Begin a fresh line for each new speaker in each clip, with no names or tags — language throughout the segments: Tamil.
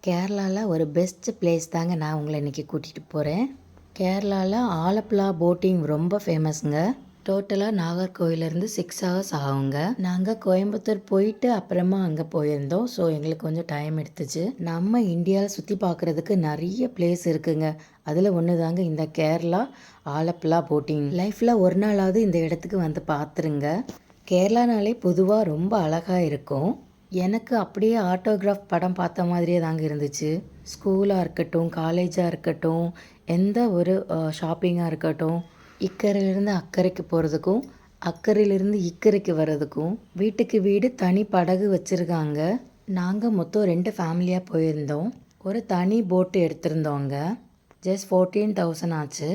கேரளாவில் ஒரு பெஸ்ட் பிளேஸ் தாங்க நான் உங்களை இன்றைக்கி கூட்டிகிட்டு போகிறேன். கேரளாவில் ஆலப்புழா போட்டிங் ரொம்ப ஃபேமஸுங்க. டோட்டலாக நாகர்கோவிலேருந்து 6 ஹவர்ஸ் ஆகுங்க. நாங்கள் கோயம்புத்தூர் போயிட்டு அப்புறமா அங்கே போயிருந்தோம். ஸோ எங்களுக்கு கொஞ்சம் டைம் எடுத்துச்சு. நம்ம இந்தியாவில் சுற்றி பார்க்குறதுக்கு நிறைய பிளேஸ் இருக்குங்க. அதில் ஒன்று தாங்க இந்த கேரளா ஆலப்புழா போட்டிங். லைஃப்பில் ஒரு நாளாவது இந்த இடத்துக்கு வந்து பார்த்துருங்க. கேரளானாலே பொதுவாக ரொம்ப அழகாக இருக்கும். எனக்கு அப்படியே ஆட்டோகிராஃப் படம் பார்த்த மாதிரியே தாங்க இருந்துச்சு. ஸ்கூலாக இருக்கட்டும், காலேஜாக இருக்கட்டும், எந்த ஒரு ஷாப்பிங்காக இருக்கட்டும், இக்கரையிலேருந்து அக்கறைக்கு போகிறதுக்கும், அக்கறையிலேருந்து இக்கரைக்கு வர்றதுக்கும், வீட்டுக்கு வீடு தனி படகு வச்சுருக்காங்க. நாங்கள் மொத்தம் 2 ஃபேமிலியாக போயிருந்தோம். ஒரு தனி போட்டு எடுத்திருந்தோங்க. ஜஸ்ட் 14,000 ஆச்சு.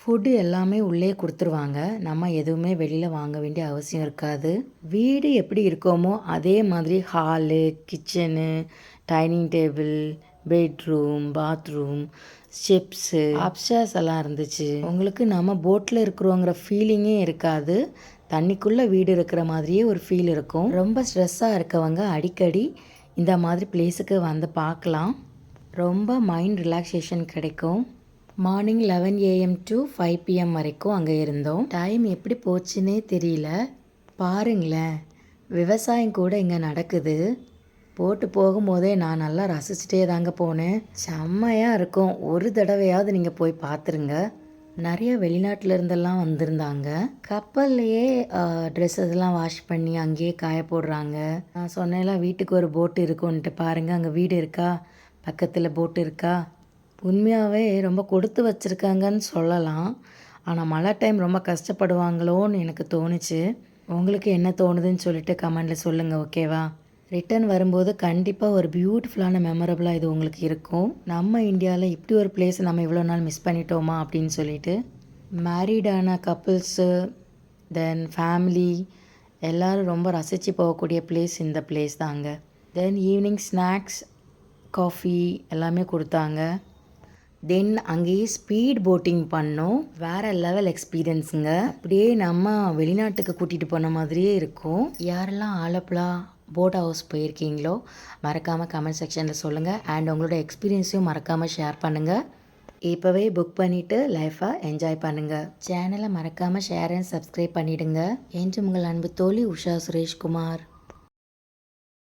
ஃபுட்டு எல்லாமே உள்ளே கொடுத்துருவாங்க. நம்ம எதுவுமே வெளியில் வாங்க வேண்டிய அவசியம் இருக்காது. வீடு எப்படி இருக்கோமோ அதே மாதிரி hall, kitchen, dining table, bedroom, bathroom, steps, upstairs எல்லாம் இருந்துச்சு. உங்களுக்கு நம்ம போட்டில் இருக்கிறோங்கிற ஃபீலிங்கே இருக்காது. தண்ணிக்குள்ளே வீடு இருக்கிற மாதிரியே ஒரு ஃபீல் இருக்கும். ரொம்ப ஸ்ட்ரெஸ்ஸாக இருக்கவங்க அடிக்கடி இந்த மாதிரி பிளேஸுக்கு வந்து பார்க்கலாம். ரொம்ப மைண்ட் ரிலாக்ஸேஷன் கிடைக்கும். மார்னிங் 11 AM to 5 PM வரைக்கும் அங்கே இருந்தோம். டைம் எப்படி போச்சுன்னே தெரியல. பாருங்களேன், விவசாயம் கூட இங்கே நடக்குது. போட்டு போகும்போதே நான் நல்லா ரசிச்சுட்டே தாங்க போனேன். செம்மையாக இருக்கும். ஒரு தடவையாவது நீங்கள் போய் பார்த்துருங்க. நிறைய வெளிநாட்டில் இருந்தெல்லாம் வந்திருந்தாங்க. கப்பல்லையே ட்ரெஸ்ஸஸ்லாம் வாஷ் பண்ணி அங்கேயே காய போடுறாங்க. நான் சொன்னேன்லாம் வீட்டுக்கு ஒரு போட்டு இருக்குன்ட்டு. பாருங்கள், அங்கே வீடு இருக்கா, பக்கத்தில் போட்டு இருக்கா. உண்மையாகவே ரொம்ப கொடுத்து வச்சுருக்காங்கன்னு சொல்லலாம். ஆனால் மழை டைம் ரொம்ப கஷ்டப்படுவாங்களோன்னு எனக்கு தோணுச்சு. உங்களுக்கு என்ன தோணுதுன்னு சொல்லிட்டு கமெண்டில் சொல்லுங்கள், ஓகேவா? ரிட்டன் வரும்போது கண்டிப்பாக ஒரு பியூட்டிஃபுல்லான மெமரபுளாக இது உங்களுக்கு இருக்கும். நம்ம இந்தியாவில் இப்படி ஒரு பிளேஸை நம்ம இவ்வளோ நாள் மிஸ் பண்ணிட்டோமா அப்படின்னு சொல்லிட்டு. மேரீடான கப்புள்ஸு, தென் ஃபேமிலி எல்லோரும் ரொம்ப ரசித்து போகக்கூடிய பிளேஸ் இந்த பிளேஸ் தாங்க. தென் ஈவினிங் ஸ்நாக்ஸ், காஃபி எல்லாமே கொடுத்தாங்க. தென் அங்கேயே ஸ்பீட் போட்டிங் பண்ணோம். வேறு லெவல் எக்ஸ்பீரியன்ஸுங்க. அப்படியே நம்ம வெளிநாட்டுக்கு கூட்டிகிட்டு போன மாதிரியே இருக்கும். யாரெல்லாம் ஆலப்புழா போட் ஹவுஸ் போயிருக்கீங்களோ மறக்காமல் கமெண்ட் செக்ஷனில் சொல்லுங்கள். அண்ட் உங்களோட எக்ஸ்பீரியன்ஸையும் மறக்காமல் ஷேர் பண்ணுங்கள். இப்போவே புக் பண்ணிவிட்டு லைஃபாக என்ஜாய் பண்ணுங்கள். சேனலை மறக்காமல் ஷேர் அண்ட் சப்ஸ்கிரைப் பண்ணிவிடுங்க. என்று உங்கள் அன்பு தோழி உஷா சுரேஷ்குமார்.